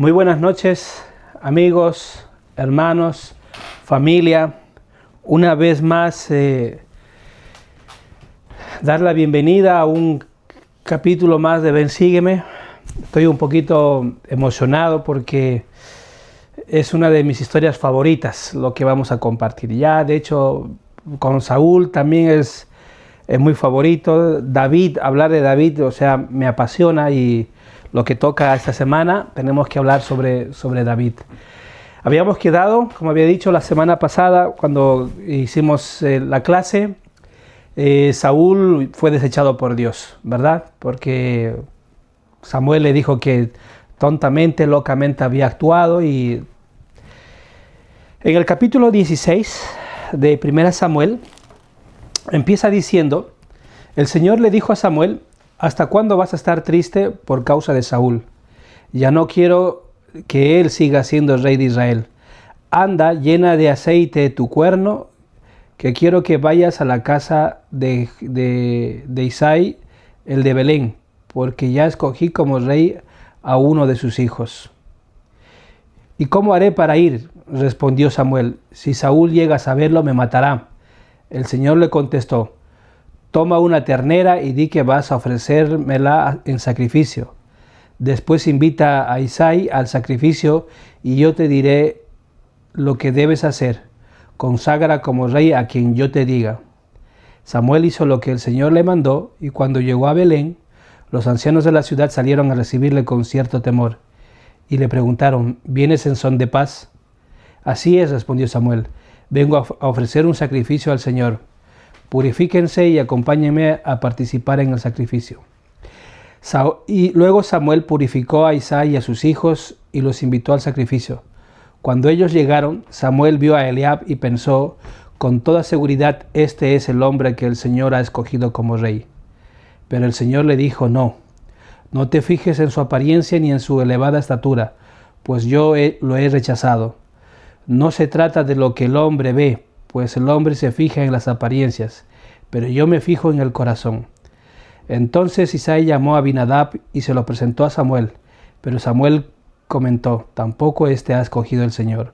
Muy buenas noches, amigos, hermanos, familia. Una vez más, dar la bienvenida a un capítulo más de Ven, Sígueme. Estoy un poquito emocionado porque es una de mis historias favoritas, lo que vamos a compartir. Ya, de hecho, con Saúl también es muy favorito. David, hablar de David, o sea, me apasiona, y lo que toca esta semana, tenemos que hablar sobre David. Habíamos quedado, como había dicho la semana pasada, cuando hicimos la clase, Saúl fue desechado por Dios, ¿verdad? Porque Samuel le dijo que tontamente, locamente había actuado. Y en el capítulo 16 de 1 Samuel, empieza diciendo: el Señor le dijo a Samuel: ¿hasta cuándo vas a estar triste por causa de Saúl? Ya no quiero que él siga siendo rey de Israel. Anda, llena de aceite tu cuerno, que quiero que vayas a la casa de Isaí, el de Belén, porque ya escogí como rey a uno de sus hijos. ¿Y cómo haré para ir?, respondió Samuel. Si Saúl llega a saberlo, me matará. El Señor le contestó: toma una ternera y di que vas a ofrecérmela en sacrificio. Después invita a Isaí al sacrificio y yo te diré lo que debes hacer. Consagra como rey a quien yo te diga. Samuel hizo lo que el Señor le mandó, y cuando llegó a Belén, los ancianos de la ciudad salieron a recibirle con cierto temor y le preguntaron: ¿vienes en son de paz? Así es, respondió Samuel. Vengo a ofrecer un sacrificio al Señor. Purifíquense y acompáñenme a participar en el sacrificio. Y luego Samuel purificó a Isaí y a sus hijos y los invitó al sacrificio. Cuando ellos llegaron, Samuel vio a Eliab y pensó: con toda seguridad, este es el hombre que el Señor ha escogido como rey. Pero el Señor le dijo: no te fijes en su apariencia ni en su elevada estatura, pues yo lo he rechazado. No se trata de lo que el hombre ve, pues el hombre se fija en las apariencias, pero yo me fijo en el corazón. Entonces Isaí llamó a Abinadab y se lo presentó a Samuel, pero Samuel comentó: tampoco este ha escogido el Señor.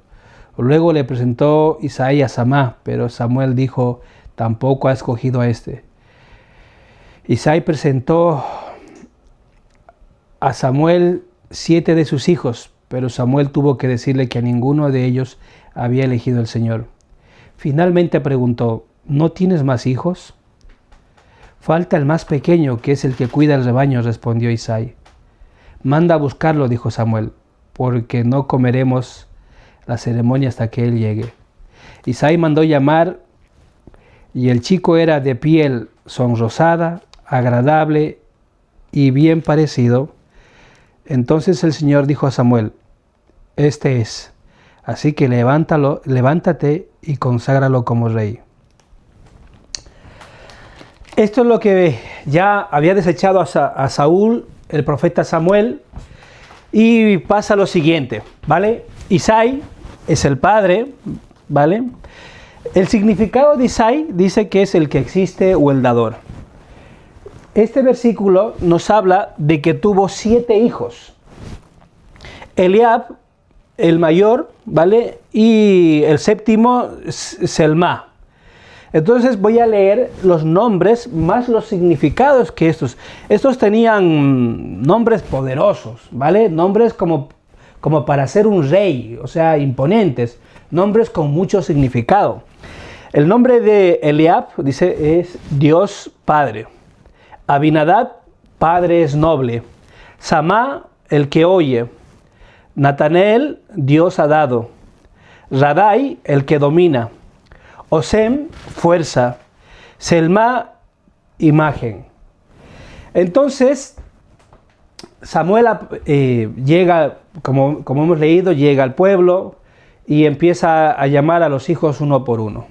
Luego le presentó Isaí a Samá, pero Samuel dijo: tampoco ha escogido a este. Isaí presentó a Samuel 7 de sus hijos, pero Samuel tuvo que decirle que a ninguno de ellos había elegido el Señor. Finalmente preguntó: ¿no tienes más hijos? Falta el más pequeño, que es el que cuida el rebaño, respondió Isaí. Manda a buscarlo, dijo Samuel, porque no comeremos la ceremonia hasta que él llegue. Isaí mandó llamar, y el chico era de piel sonrosada, agradable y bien parecido. Entonces el Señor dijo a Samuel: este es, así que levántate y conságralo como rey. Esto es lo que ya había desechado a Saúl, el profeta Samuel, y pasa lo siguiente, ¿vale? Isaí es el padre, ¿vale? El significado de Isaí dice que es el que existe o el dador. Este versículo nos habla de que tuvo 7 hijos. Eliab, el mayor, ¿vale? Y el séptimo, Selma. Entonces voy a leer los nombres más los significados que estos. Estos tenían nombres poderosos, ¿vale? Nombres como para ser un rey, o sea, imponentes. Nombres con mucho significado. El nombre de Eliab, dice, es Dios Padre. Abinadab, Padre es noble. Samá, el que oye. Natanel, Dios ha dado. Radai, el que domina. Osem, fuerza. Selma, imagen. Entonces, Samuel llega, como hemos leído, llega al pueblo y empieza a llamar a los hijos uno por uno.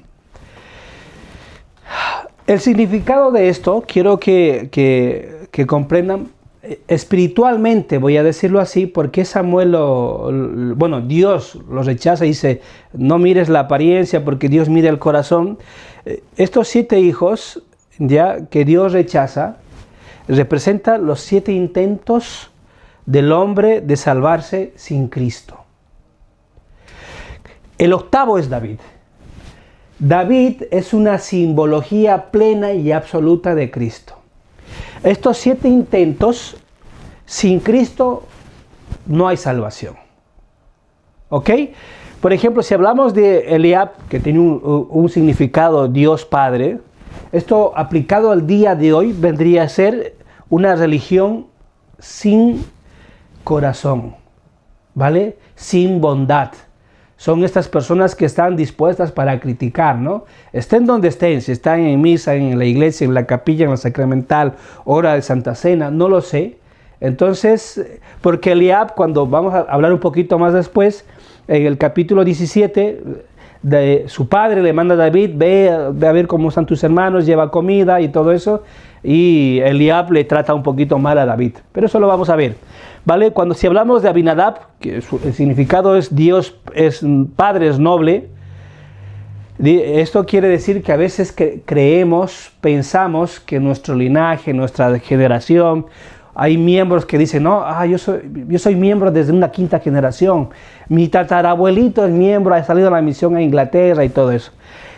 El significado de esto, quiero que comprendan, espiritualmente, voy a decirlo así, porque Samuel, Dios lo rechaza y dice: no mires la apariencia, porque Dios mira el corazón. Estos 7 hijos, ya que Dios rechaza, representan los 7 intentos del hombre de salvarse sin Cristo. El octavo es David. David es una simbología plena y absoluta de Cristo. Estos 7 intentos, sin Cristo no hay salvación. ¿Ok? Por ejemplo, si hablamos de Eliab, que tiene un significado Dios Padre, esto aplicado al día de hoy vendría a ser una religión sin corazón, ¿vale? Sin bondad. Son estas personas que están dispuestas para criticar, ¿no? Estén donde estén, si están en misa, en la iglesia, en la capilla, en la sacramental, hora de Santa Cena, no lo sé. Entonces, porque Eliab, cuando vamos a hablar un poquito más después, en el capítulo 17, su padre le manda a David, ve a ver cómo están tus hermanos, lleva comida y todo eso, y Eliab le trata un poquito mal a David, pero eso lo vamos a ver, ¿vale? Si hablamos de Abinadab, que el significado es Dios, es Padre, es noble, esto quiere decir que a veces pensamos que nuestro linaje, nuestra generación, hay miembros que dicen, no, yo soy miembro desde una 5ª generación. Mi tatarabuelito es miembro, ha salido a la misión a Inglaterra y todo eso.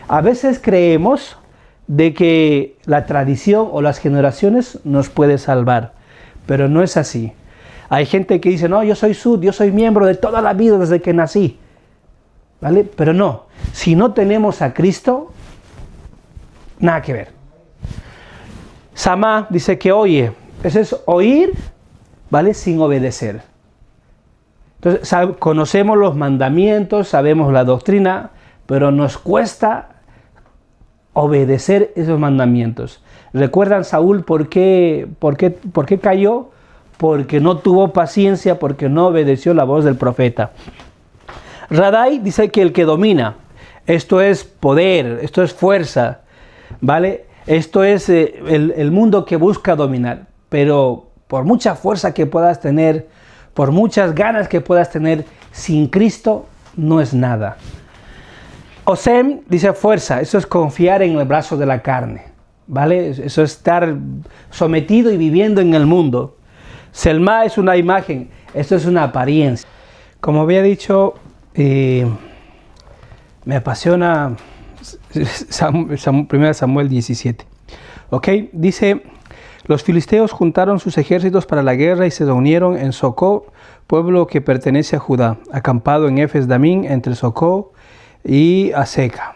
A veces creemos de que la tradición o las generaciones nos puede salvar, pero no es así. Hay gente que dice, no, yo soy miembro de toda la vida desde que nací, ¿vale? Pero no, si no tenemos a Cristo, nada que ver. Samá dice que oye. Eso es oír, ¿vale? Sin obedecer. Entonces, conocemos los mandamientos, sabemos la doctrina, pero nos cuesta obedecer esos mandamientos. ¿Recuerdan Saúl por qué cayó? Porque no tuvo paciencia, porque no obedeció la voz del profeta. Radai dice que el que domina, esto es poder, esto es fuerza, ¿vale? Esto es el mundo que busca dominar. Pero por mucha fuerza que puedas tener, por muchas ganas que puedas tener, sin Cristo no es nada. Osem dice fuerza, eso es confiar en el brazo de la carne, ¿vale? Eso es estar sometido y viviendo en el mundo. Selma es una imagen, esto es una apariencia. Como había dicho, me apasiona 1 Samuel 17. ¿Ok? Dice... Los filisteos juntaron sus ejércitos para la guerra y se reunieron en Socó, pueblo que pertenece a Judá, acampado en Efes Damín, entre Socó y Aseca.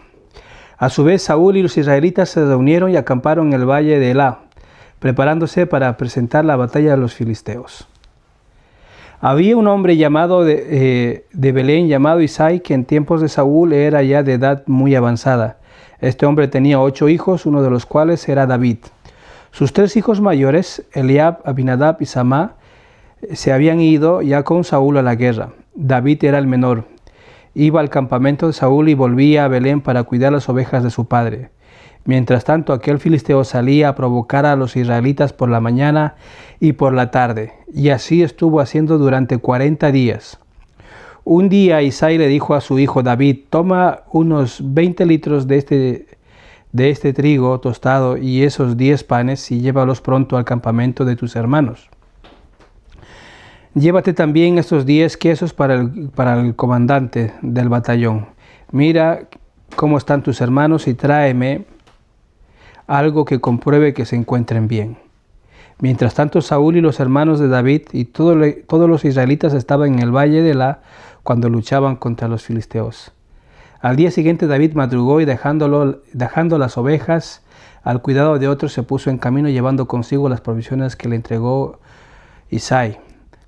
A su vez, Saúl y los israelitas se reunieron y acamparon en el valle de Elá, preparándose para presentar la batalla a los filisteos. Había un hombre llamado de Belén, llamado Isai, que en tiempos de Saúl era ya de edad muy avanzada. Este hombre tenía 8 hijos, uno de los cuales era David. Sus 3 hijos mayores, Eliab, Abinadab y Samá, se habían ido ya con Saúl a la guerra. David era el menor. Iba al campamento de Saúl y volvía a Belén para cuidar las ovejas de su padre. Mientras tanto, aquel filisteo salía a provocar a los israelitas por la mañana y por la tarde, y así estuvo haciendo durante 40 días. Un día Isai le dijo a su hijo David, toma unos 20 litros de este trigo tostado y esos 10 panes y llévalos pronto al campamento de tus hermanos. Llévate también estos 10 quesos para el comandante del batallón. Mira cómo están tus hermanos y tráeme algo que compruebe que se encuentren bien. Mientras tanto, Saúl y los hermanos de David y todos los israelitas estaban en el valle de Elá cuando luchaban contra los filisteos. Al día siguiente David madrugó y dejando las ovejas al cuidado de otros, se puso en camino llevando consigo las provisiones que le entregó Isai.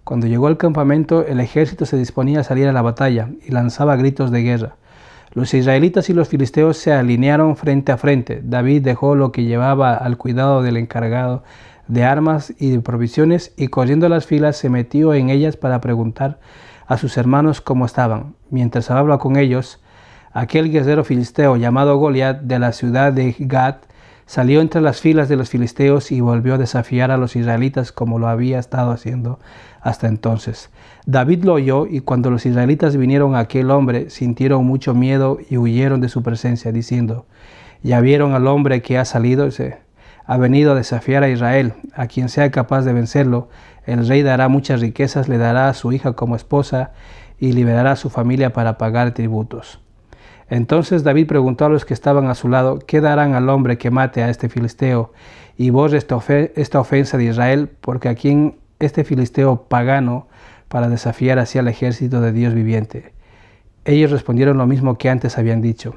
Cuando llegó al campamento, el ejército se disponía a salir a la batalla y lanzaba gritos de guerra. Los israelitas y los filisteos se alinearon frente a frente. David dejó lo que llevaba al cuidado del encargado de armas y de provisiones y corriendo a las filas se metió en ellas para preguntar a sus hermanos cómo estaban. Mientras hablaba con ellos, aquel guerrero filisteo llamado Goliat de la ciudad de Gat salió entre las filas de los filisteos y volvió a desafiar a los israelitas como lo había estado haciendo hasta entonces. David lo oyó y cuando los israelitas vinieron a aquel hombre sintieron mucho miedo y huyeron de su presencia diciendo, ¿ya vieron al hombre que ha salido? ha venido a desafiar a Israel. A quien sea capaz de vencerlo, el rey dará muchas riquezas, le dará a su hija como esposa y liberará a su familia para pagar tributos. Entonces David preguntó a los que estaban a su lado: ¿qué darán al hombre que mate a este filisteo y borre esta ofensa de Israel? Porque a quien este filisteo pagano para desafiar hacia el ejército de Dios viviente. Ellos respondieron lo mismo que antes habían dicho,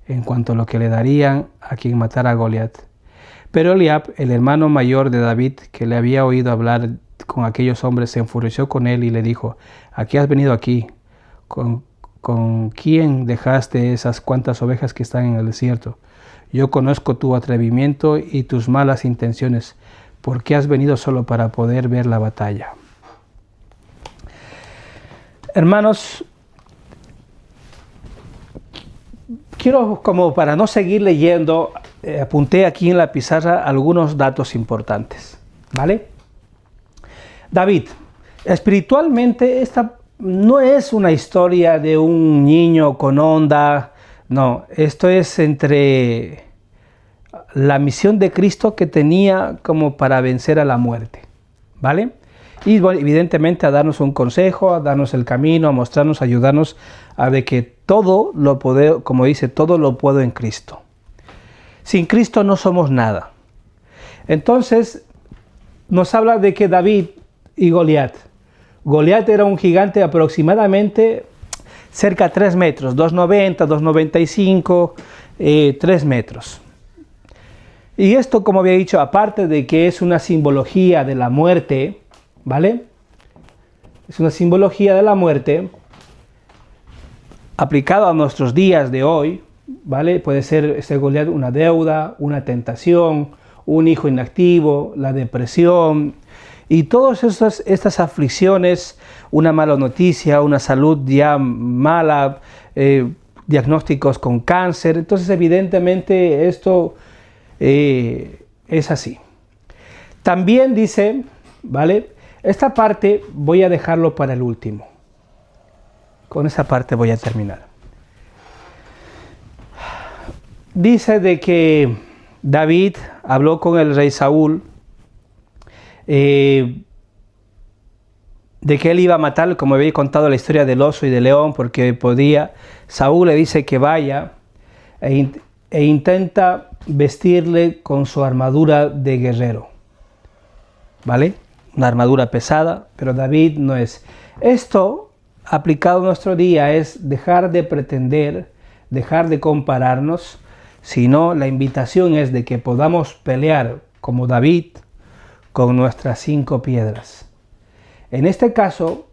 en cuanto a lo que le darían a quien matara a Goliat. Pero Eliab, el hermano mayor de David, que le había oído hablar con aquellos hombres, se enfureció con él y le dijo: ¿a qué has venido aquí? ¿Con quién dejaste esas cuantas ovejas que están en el desierto? Yo conozco tu atrevimiento y tus malas intenciones. ¿Por qué has venido solo para poder ver la batalla? Hermanos, quiero, como para no seguir leyendo, apunté aquí en la pizarra algunos datos importantes, ¿vale? David, espiritualmente esta no es una historia de un niño con onda, no, esto es entre la misión de Cristo que tenía como para vencer a la muerte, ¿vale? Y bueno, evidentemente a darnos un consejo, a darnos el camino, a mostrarnos, a ayudarnos a de que todo lo puedo, como dice, todo lo puedo en Cristo. Sin Cristo no somos nada. Entonces nos habla de que David y Goliat. Goliat era un gigante aproximadamente cerca de 3 metros, 2,90, 2,95, 3 metros. Y esto, como había dicho, aparte de que es una simbología de la muerte, ¿vale? Es una simbología de la muerte aplicado a nuestros días de hoy, ¿vale? Puede ser este Goliat una deuda, una tentación, un hijo inactivo, la depresión y todas estas aflicciones, una mala noticia, una salud ya mala, diagnósticos con cáncer. Entonces, evidentemente, esto es así. También dice, ¿vale? Esta parte voy a dejarlo para el último. Con esa parte voy a terminar. Dice de que David habló con el rey Saúl, de que él iba a matarlo, como había contado la historia del oso y del león, porque podía. Saúl le dice que vaya e intenta vestirle con su armadura de guerrero, ¿vale? Una armadura pesada, pero David no es. Esto, aplicado a nuestro día, es dejar de pretender, dejar de compararnos, sino la invitación es de que podamos pelear como David con nuestras 5 piedras. En este caso,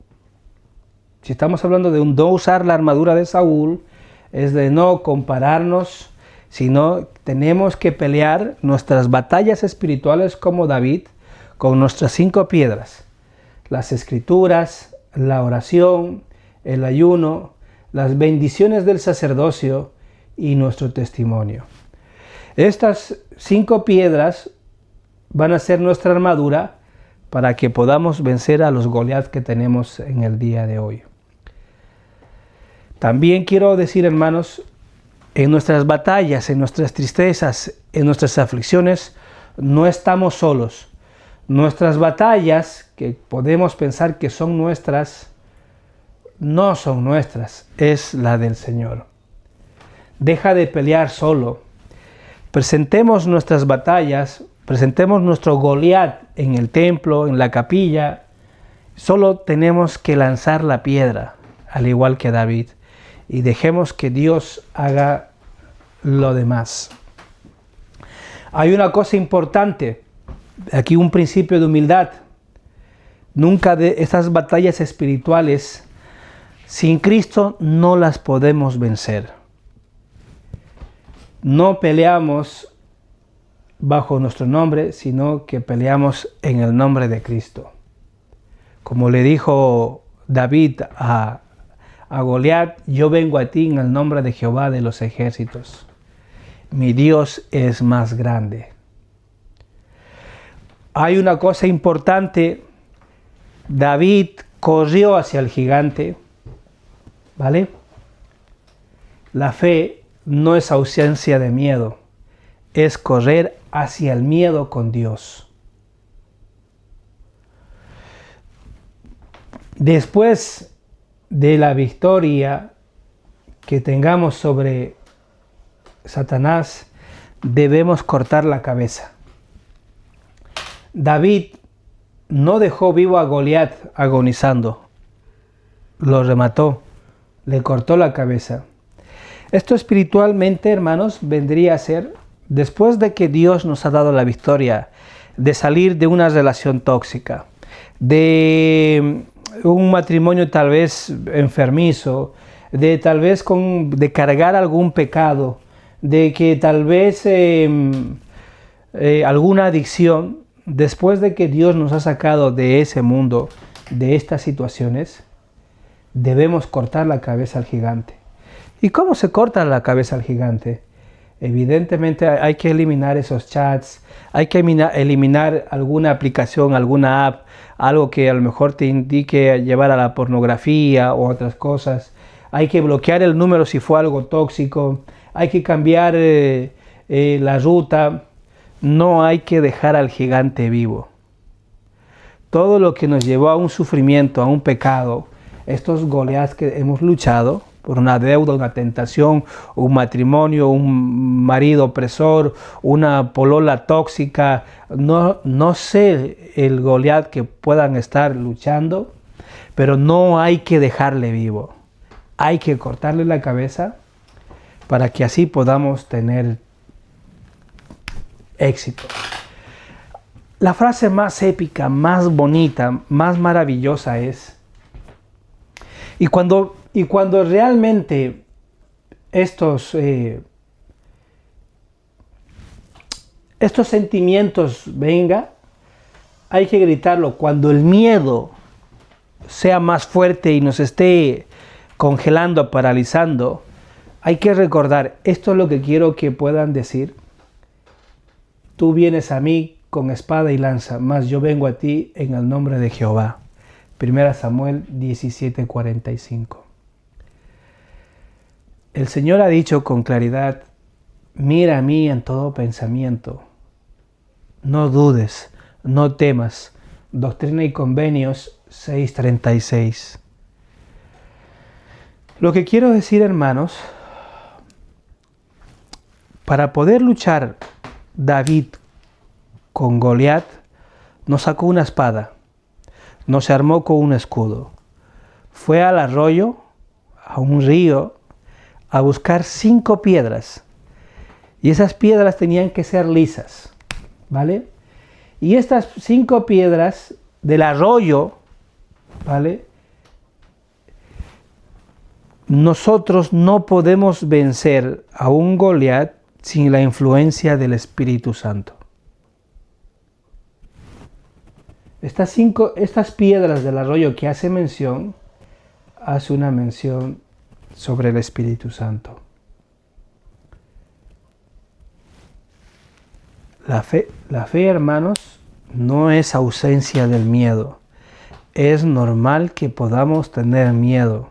si estamos hablando de no usar la armadura de Saúl, es de no compararnos, sino tenemos que pelear nuestras batallas espirituales como David con nuestras 5 piedras: las escrituras, la oración, el ayuno, las bendiciones del sacerdocio y nuestro testimonio. Estas 5 piedras van a ser nuestra armadura para que podamos vencer a los Goliat que tenemos en el día de hoy. También quiero decir, hermanos, en nuestras batallas, en nuestras tristezas, en nuestras aflicciones, no estamos solos. Nuestras batallas, que podemos pensar que son nuestras, no son nuestras, es la del Señor. Deja de pelear solo. Presentemos nuestras batallas, presentemos nuestro Goliat en el templo, en la capilla. Solo tenemos que lanzar la piedra, al igual que David, y dejemos que Dios haga lo demás. Hay una cosa importante, aquí un principio de humildad. Nunca de estas batallas espirituales, sin Cristo no las podemos vencer. No peleamos bajo nuestro nombre, sino que peleamos en el nombre de Cristo. Como le dijo David a Goliat: yo vengo a ti en el nombre de Jehová de los ejércitos. Mi Dios es más grande. Hay una cosa importante. David corrió hacia el gigante, ¿vale? La fe no es ausencia de miedo, es correr hacia el miedo con Dios. Después de la victoria que tengamos sobre Satanás, debemos cortar la cabeza. David no dejó vivo a Goliat agonizando, lo remató, le cortó la cabeza. Esto espiritualmente, hermanos, vendría a ser, después de que Dios nos ha dado la victoria, de salir de una relación tóxica, de un matrimonio tal vez enfermizo, de tal vez de cargar algún pecado, de que tal vez alguna adicción, después de que Dios nos ha sacado de ese mundo, de estas situaciones, debemos cortar la cabeza al gigante. ¿Y cómo se corta la cabeza al gigante? Evidentemente hay que eliminar esos chats, hay que eliminar alguna aplicación, alguna app, algo que a lo mejor te indique llevar a la pornografía o otras cosas. Hay que bloquear el número si fue algo tóxico, hay que cambiar la ruta. No hay que dejar al gigante vivo. Todo lo que nos llevó a un sufrimiento, a un pecado, estos Goliaths que hemos luchado por una deuda, una tentación, un matrimonio, un marido opresor, una polola tóxica, no sé el Goliat que puedan estar luchando, pero no hay que dejarle vivo. Hay que cortarle la cabeza para que así podamos tener éxito. La frase más épica, más bonita, más maravillosa es: y cuando realmente estos sentimientos vengan, hay que gritarlo. Cuando el miedo sea más fuerte y nos esté congelando, paralizando, hay que recordar, esto es lo que quiero que puedan decir: tú vienes a mí con espada y lanza, mas yo vengo a ti en el nombre de Jehová. 1 Samuel 17:45. El Señor ha dicho con claridad: mira a mí en todo pensamiento, no dudes, no temas. Doctrina y Convenios 6:36. Lo que quiero decir, hermanos, para poder luchar David con Goliat, no sacó una espada, no se armó con un escudo. Fue al arroyo, a un río, a buscar 5 piedras. Y esas piedras tenían que ser lisas, ¿vale? Y estas 5 piedras del arroyo, ¿vale? Nosotros no podemos vencer a un Goliat sin la influencia del Espíritu Santo. Estas piedras del arroyo que hace una mención sobre el Espíritu Santo. La fe, hermanos, no es ausencia del miedo. Es normal que podamos tener miedo.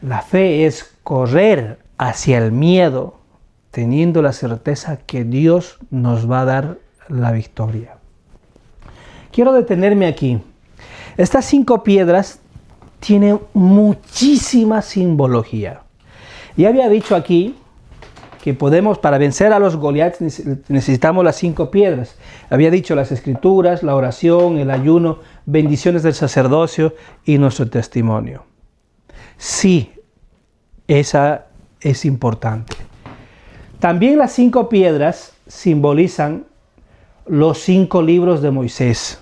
La fe es correr hacia el miedo, teniendo la certeza que Dios nos va a dar la victoria. Quiero detenerme aquí. Estas 5 piedras tienen muchísima simbología. Ya había dicho aquí que para vencer a los Goliaths necesitamos las 5 piedras. Había dicho las escrituras, la oración, el ayuno, bendiciones del sacerdocio y nuestro testimonio. Sí, esa es importante. También las 5 piedras simbolizan los 5 libros de Moisés: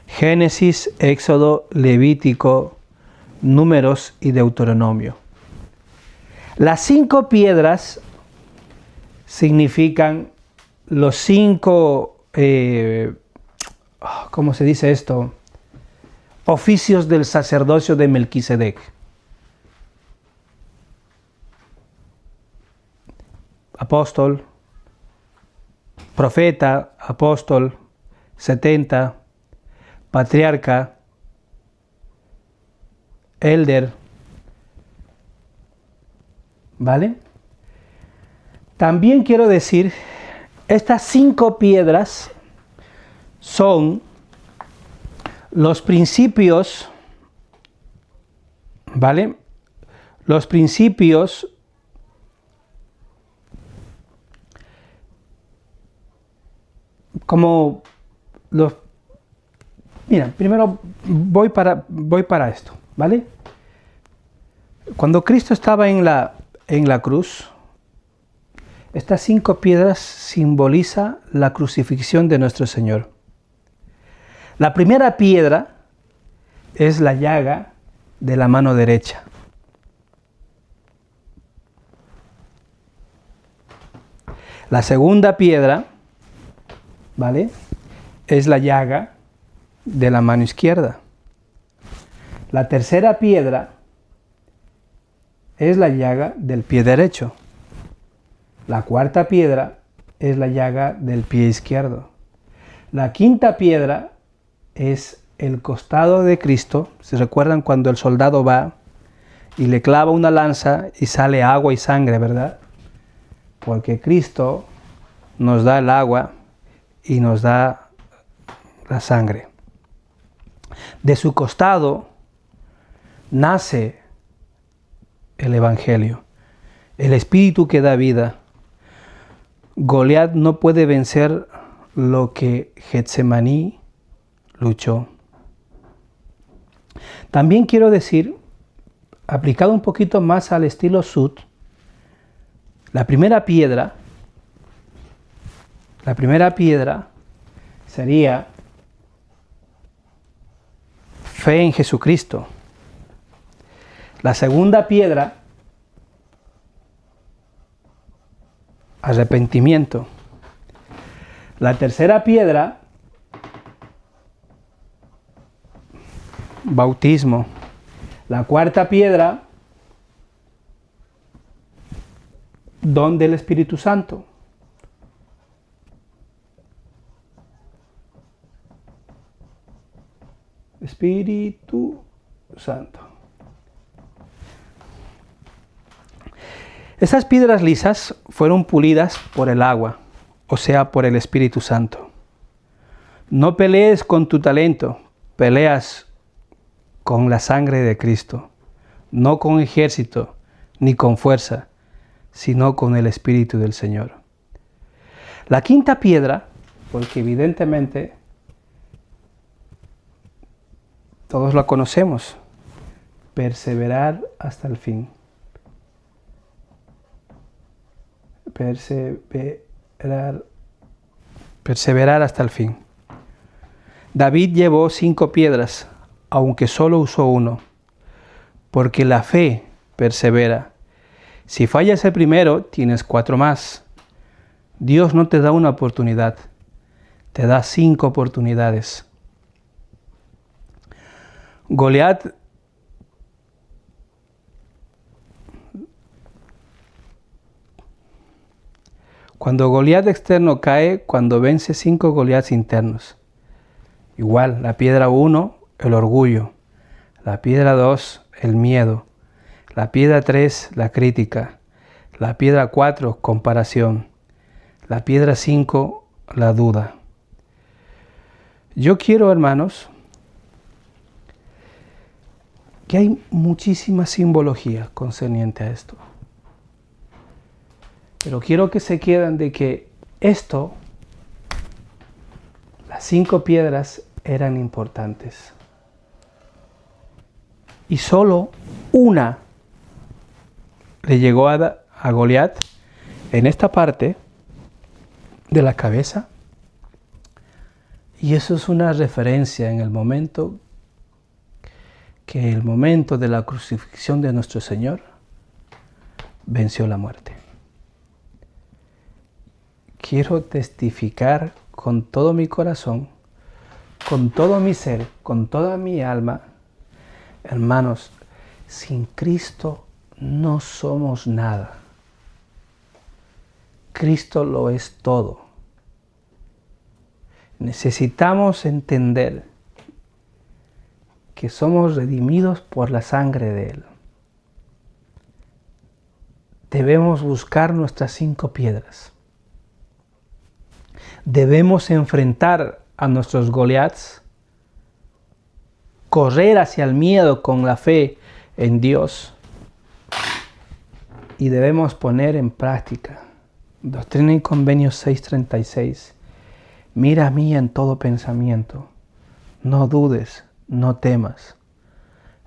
Génesis, Éxodo, Levítico, Números y Deuteronomio. Las 5 piedras significan los 5, ¿cómo se dice esto? Oficios del sacerdocio de Melquisedec. Apóstol, profeta, apóstol, 70, patriarca, elder, ¿vale? También quiero decir, estas 5 piedras son los principios, ¿vale? Los principios como los... Mira, primero voy para esto, ¿vale? Cuando Cristo estaba en la cruz, estas 5 piedras simbolizan la crucifixión de nuestro Señor. La primera piedra es la llaga de la mano derecha. La segunda piedra, ¿vale?, es la llaga de la mano izquierda. La tercera piedra es la llaga del pie derecho. La cuarta piedra es la llaga del pie izquierdo. La quinta piedra es el costado de Cristo. ¿Se recuerdan cuando el soldado va y le clava una lanza y sale agua y sangre, verdad? Porque Cristo nos da el agua y nos da la sangre. De su costado nace el Evangelio, el Espíritu que da vida. Goliat no puede vencer lo que Getsemaní luchó. También quiero decir, aplicado un poquito más al estilo Sud, la primera piedra sería fe en Jesucristo. La segunda piedra, arrepentimiento. La tercera piedra, bautismo. La cuarta piedra, don del Espíritu Santo. Espíritu Santo. Esas piedras lisas fueron pulidas por el agua, o sea, por el Espíritu Santo. No pelees con tu talento, peleas con la sangre de Cristo, no con ejército ni con fuerza, sino con el Espíritu del Señor. La quinta piedra, porque evidentemente todos la conocemos, perseverar hasta el fin. Perseverar hasta el fin. David llevó 5 piedras, aunque solo usó 1, porque la fe persevera. Si fallas el primero, tienes 4 más. Dios no te da una oportunidad, te da 5 oportunidades. Goliat Cuando Goliat externo cae, cuando vence 5 Goliats internos. Igual, la piedra 1, el orgullo. La piedra 2, el miedo. La piedra 3, la crítica. La piedra 4, comparación. La piedra 5, la duda. Yo quiero, hermanos, que hay muchísima simbología concerniente a esto. Pero quiero que se queden de que esto, las 5 piedras eran importantes. Y solo una le llegó a Goliat en esta parte de la cabeza. Y eso es una referencia en el momento de la crucifixión de nuestro Señor venció la muerte. Quiero testificar con todo mi corazón, con todo mi ser, con toda mi alma, hermanos, sin Cristo no somos nada. Cristo lo es todo. Necesitamos entender que somos redimidos por la sangre de Él. debemos buscar nuestras 5 piedras. Debemos enfrentar a nuestros Goliaths, correr hacia el miedo con la fe en Dios, y debemos poner en práctica Doctrina y Convenios 6:36. Mira a mí en todo pensamiento, no dudes, no temas.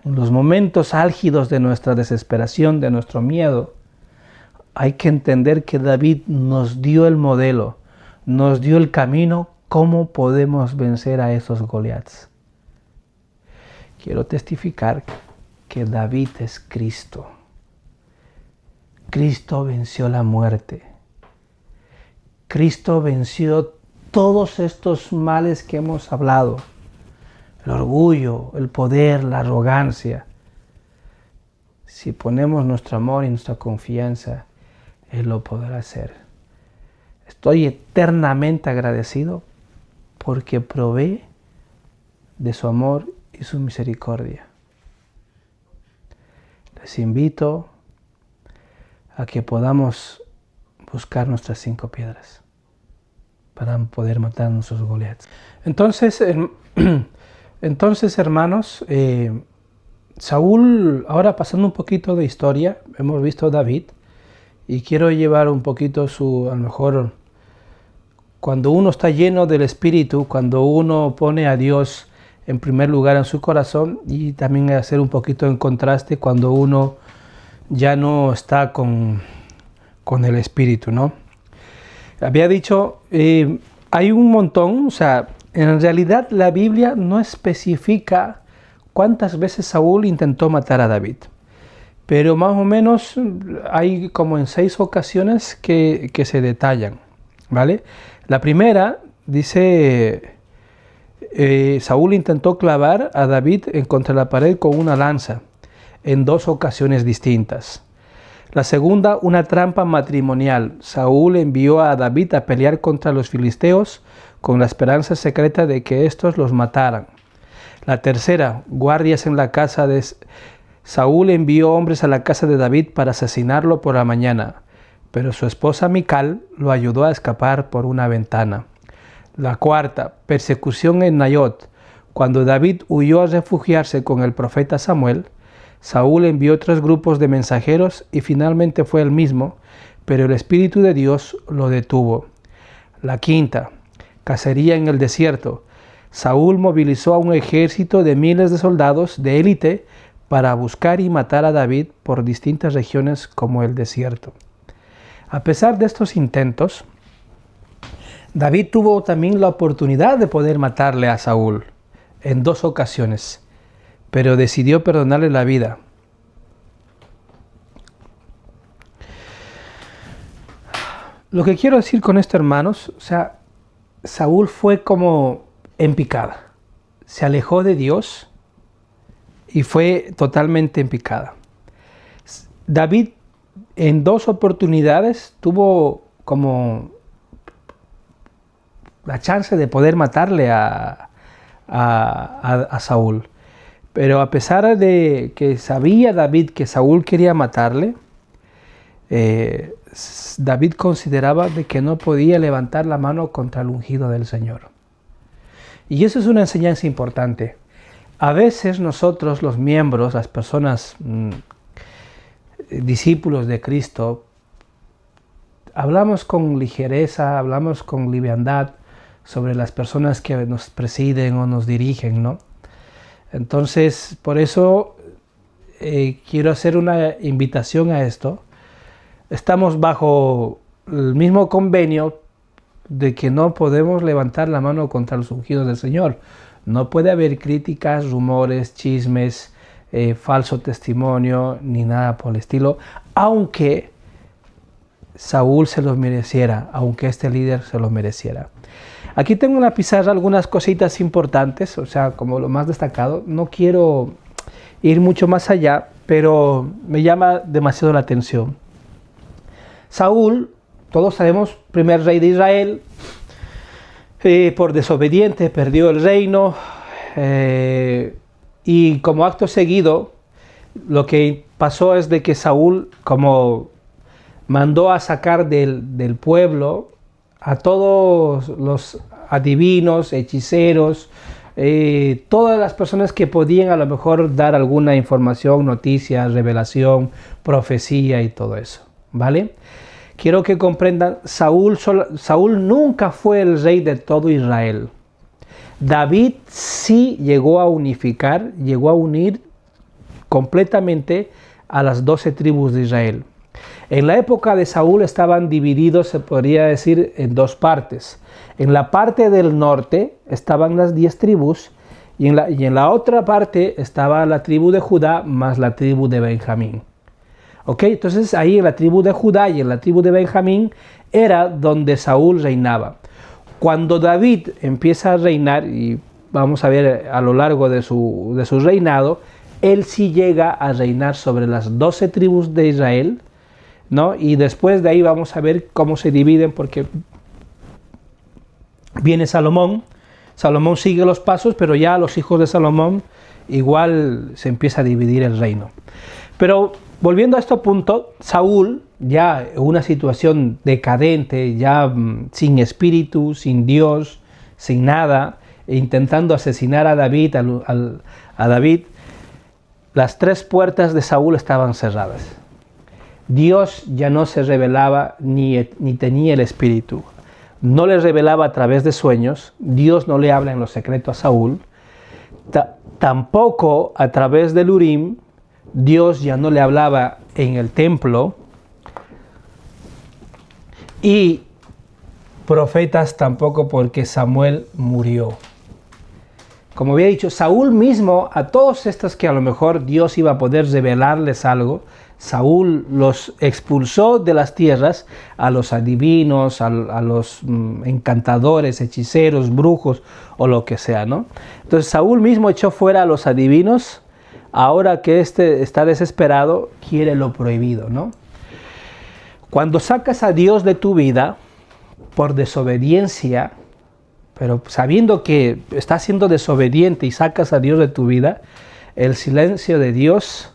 En los momentos álgidos de nuestra desesperación, de nuestro miedo, hay que entender que David nos dio el modelo, nos dio el camino, cómo podemos vencer a esos Goliaths. Quiero testificar que David es Cristo. Cristo venció la muerte. Cristo venció todos estos males que hemos hablado. El orgullo, el poder, la arrogancia. Si ponemos nuestro amor y nuestra confianza, Él lo podrá hacer. Estoy eternamente agradecido porque provee de su amor y su misericordia. Les invito a que podamos buscar nuestras 5 piedras para poder matar a nuestros Goliaths. Entonces, hermanos, Saúl, ahora pasando un poquito de historia, hemos visto a David y quiero llevar un poquito a lo mejor, cuando uno está lleno del Espíritu, cuando uno pone a Dios en primer lugar en su corazón, y también hacer un poquito en contraste cuando uno ya no está con el Espíritu, ¿no? Había dicho, hay un montón, o sea, en realidad la Biblia no especifica cuántas veces Saúl intentó matar a David, pero más o menos hay como en 6 ocasiones que se detallan, ¿vale? La primera dice, Saúl intentó clavar a David contra la pared con una lanza en 2 ocasiones distintas. La segunda, una trampa matrimonial. Saúl envió a David a pelear contra los filisteos con la esperanza secreta de que éstos los mataran. La tercera, guardias en la casa de Saúl envió hombres a la casa de David para asesinarlo por la mañana, pero su esposa Mical lo ayudó a escapar por una ventana. La cuarta, persecución en Nayot. Cuando David huyó a refugiarse con el profeta Samuel, Saúl envió 3 grupos de mensajeros y finalmente fue él mismo, pero el Espíritu de Dios lo detuvo. La quinta, cacería en el desierto. Saúl movilizó a un ejército de miles de soldados de élite para buscar y matar a David por distintas regiones como el desierto. A pesar de estos intentos, David tuvo también la oportunidad de poder matarle a Saúl en 2 ocasiones, pero decidió perdonarle la vida. Lo que quiero decir con esto, hermanos, o sea, Saúl fue como en picada. Se alejó de Dios y fue totalmente en picada. David en 2 oportunidades tuvo como la chance de poder matarle a Saúl. Pero a pesar de que sabía David que Saúl quería matarle, David consideraba de que no podía levantar la mano contra el ungido del Señor. Y eso es una enseñanza importante. A veces nosotros, los miembros, las personas, discípulos de Cristo, hablamos con ligereza, hablamos con liviandad sobre las personas que nos presiden o nos dirigen, ¿no? Entonces, por eso quiero hacer una invitación a esto. Estamos bajo el mismo convenio de que no podemos levantar la mano contra los ungidos del Señor. No puede haber críticas, rumores, chismes, falso testimonio, ni nada por el estilo, aunque Saúl se los mereciera, aunque este líder se los mereciera. Aquí tengo en la pizarra algunas cositas importantes, o sea, como lo más destacado. No quiero ir mucho más allá, pero me llama demasiado la atención. Saúl, todos sabemos, primer rey de Israel, por desobediente perdió el reino, y como acto seguido, lo que pasó es de que Saúl, como mandó a sacar del pueblo a todos los adivinos, hechiceros, todas las personas que podían a lo mejor dar alguna información, noticia, revelación, profecía y todo eso, ¿vale? Quiero que comprendan, Saúl nunca fue el rey de todo Israel. David sí llegó a unificar, llegó a unir completamente a las 12 tribus de Israel. En la época de Saúl estaban divididos, se podría decir, en dos partes. En la parte del norte estaban las 10 tribus y en la otra parte estaba la tribu de Judá más la tribu de Benjamín. ¿Ok? Entonces ahí en la tribu de Judá y en la tribu de Benjamín era donde Saúl reinaba. Cuando David empieza a reinar, y vamos a ver a lo largo de su reinado, él sí llega a reinar sobre las 12 tribus de Israel, ¿no? Y después de ahí vamos a ver cómo se dividen, porque viene Salomón. Salomón sigue los pasos, pero ya los hijos de Salomón igual se empieza a dividir el reino. Pero volviendo a este punto, Saúl, ya en una situación decadente, ya sin espíritu, sin Dios, sin nada, intentando asesinar a David, las 3 puertas de Saúl estaban cerradas. Dios ya no se revelaba ni tenía el espíritu. No le revelaba a través de sueños. Dios no le habla en lo secreto a Saúl. Tampoco a través del Urim. Dios ya no le hablaba en el templo. Y profetas tampoco, porque Samuel murió. Como había dicho, Saúl mismo, a todos estos que a lo mejor Dios iba a poder revelarles algo, Saúl los expulsó de las tierras, a los adivinos, a los encantadores, hechiceros, brujos o lo que sea, ¿no? Entonces Saúl mismo echó fuera a los adivinos. Ahora que está desesperado, quiere lo prohibido, ¿no? Cuando sacas a Dios de tu vida por desobediencia, pero sabiendo que estás siendo desobediente y sacas a Dios de tu vida, el silencio de Dios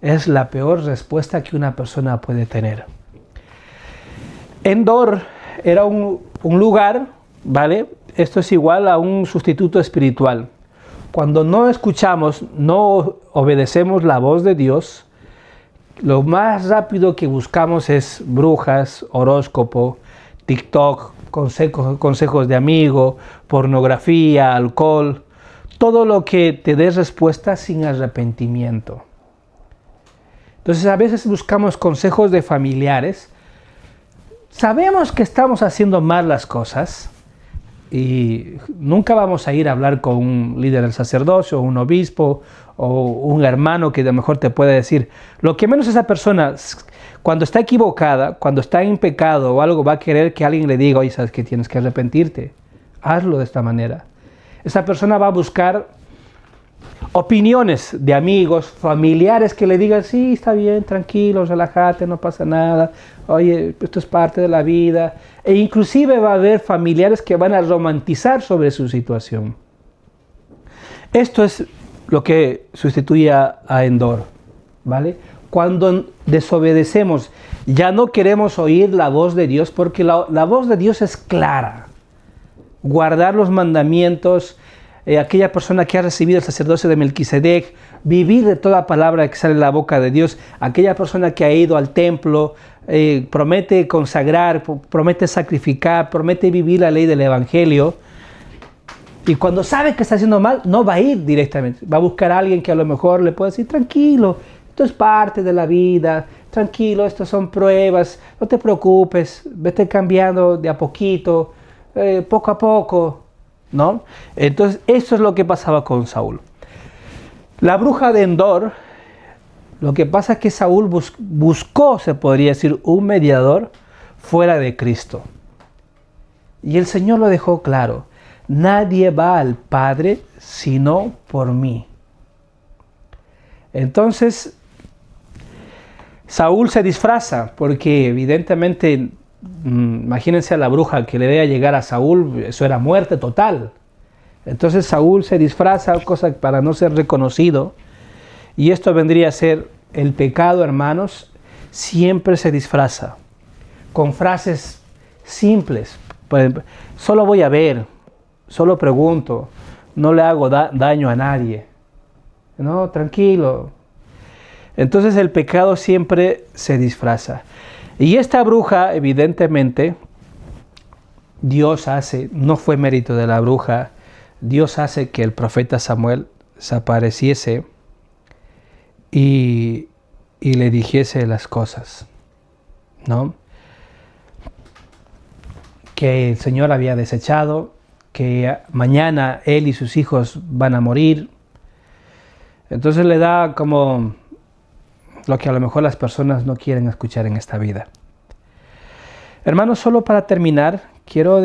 es la peor respuesta que una persona puede tener. Endor era un lugar, ¿vale? Esto es igual a un sustituto espiritual. Cuando no escuchamos, no obedecemos la voz de Dios, lo más rápido que buscamos es brujas, horóscopo, TikTok, consejos de amigo, pornografía, alcohol, todo lo que te dé respuesta sin arrepentimiento. Entonces a veces buscamos consejos de familiares, sabemos que estamos haciendo mal las cosas y nunca vamos a ir a hablar con un líder del sacerdocio, un obispo o un hermano que a lo mejor te puede decir. Lo que menos esa persona, cuando está equivocada, cuando está en pecado o algo, va a querer que alguien le diga, oye, sabes que tienes que arrepentirte, hazlo de esta manera. Esa persona va a buscar opiniones de amigos, familiares que le digan, sí, está bien, tranquilo, relájate, no pasa nada, oye, esto es parte de la vida. E inclusive va a haber familiares que van a romantizar sobre su situación. Esto es lo que sustituye a Endor, ¿vale? Cuando desobedecemos, ya no queremos oír la voz de Dios, porque la voz de Dios es clara. Guardar los mandamientos, aquella persona que ha recibido el sacerdocio de Melquisedec, vivir de toda palabra que sale de la boca de Dios, aquella persona que ha ido al templo, promete consagrar, promete sacrificar, promete vivir la ley del Evangelio, y cuando sabe que está haciendo mal, no va a ir directamente, va a buscar a alguien que a lo mejor le pueda decir, tranquilo, esto es parte de la vida, tranquilo, estas son pruebas, no te preocupes, vete cambiando de a poquito, poco a poco, ¿no? Entonces, eso es lo que pasaba con Saúl. La bruja de Endor, lo que pasa es que Saúl buscó, se podría decir, un mediador fuera de Cristo. Y el Señor lo dejó claro, nadie va al Padre sino por mí. Entonces, Saúl se disfraza, porque evidentemente, imagínense a la bruja que le vea llegar a Saúl, eso era muerte total. Entonces Saúl se disfraza, cosa para no ser reconocido, y esto vendría a ser el pecado, hermanos. siempre se disfraza con frases simples. Por ejemplo, solo voy a ver, solo pregunto, no le hago daño a nadie. No, tranquilo. Entonces el pecado siempre se disfraza. Y esta bruja, evidentemente, Dios hace, no fue mérito de la bruja, Dios hace que el profeta Samuel se apareciese y le dijese las cosas, ¿no? Que el Señor había desechado, que mañana él y sus hijos van a morir. Entonces le da como lo que a lo mejor las personas no quieren escuchar en esta vida. Hermanos, solo para terminar, quiero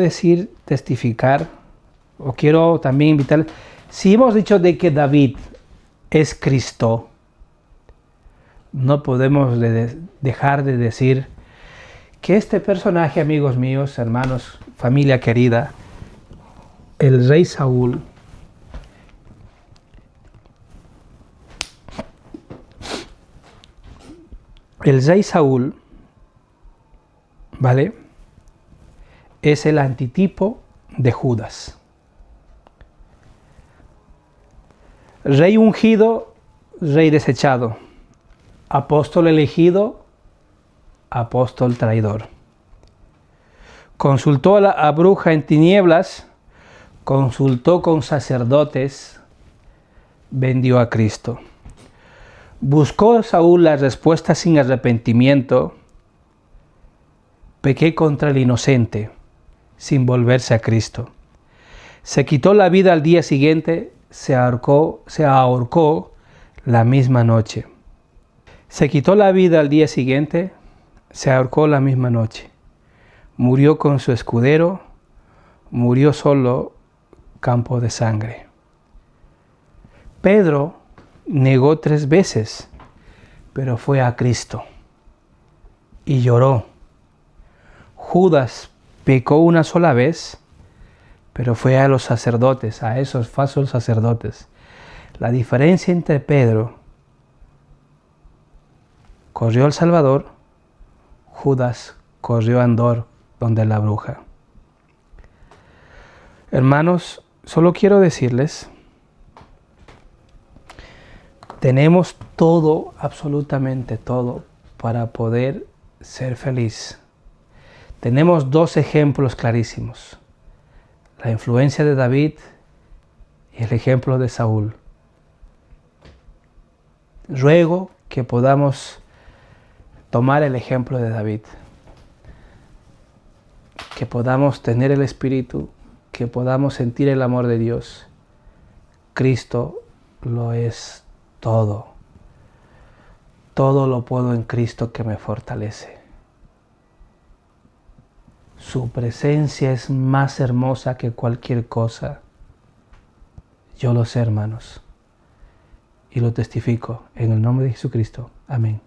testificar, o quiero también invitar, si hemos dicho de que David es Cristo, no podemos dejar de decir que este personaje, amigos míos, hermanos, familia querida, el rey Saúl, ¿vale? Es el antitipo de Judas. Rey ungido, rey desechado. Apóstol elegido, apóstol traidor. Consultó a la bruja en tinieblas, consultó con sacerdotes, vendió a Cristo. Buscó Saúl la respuesta sin arrepentimiento, pequé contra el inocente, sin volverse a Cristo. Se quitó la vida al día siguiente, se ahorcó la misma noche. Se quitó la vida al día siguiente, se ahorcó la misma noche. Murió con su escudero, murió solo, campo de sangre. Pedro negó 3 veces, pero fue a Cristo y lloró. Judas pecó una sola vez, pero fue a los sacerdotes, a esos falsos sacerdotes. La diferencia entre Pedro corrió al Salvador, Judas corrió a Andor, donde la bruja. Hermanos, solo quiero decirles, tenemos todo, absolutamente todo, para poder ser feliz. Tenemos 2 ejemplos clarísimos: la influencia de David y el ejemplo de Saúl. Ruego que podamos tomar el ejemplo de David, que podamos tener el Espíritu, que podamos sentir el amor de Dios. Cristo lo es todo. Todo lo puedo en Cristo que me fortalece. Su presencia es más hermosa que cualquier cosa. Yo lo sé, hermanos, y lo testifico en el nombre de Jesucristo. Amén.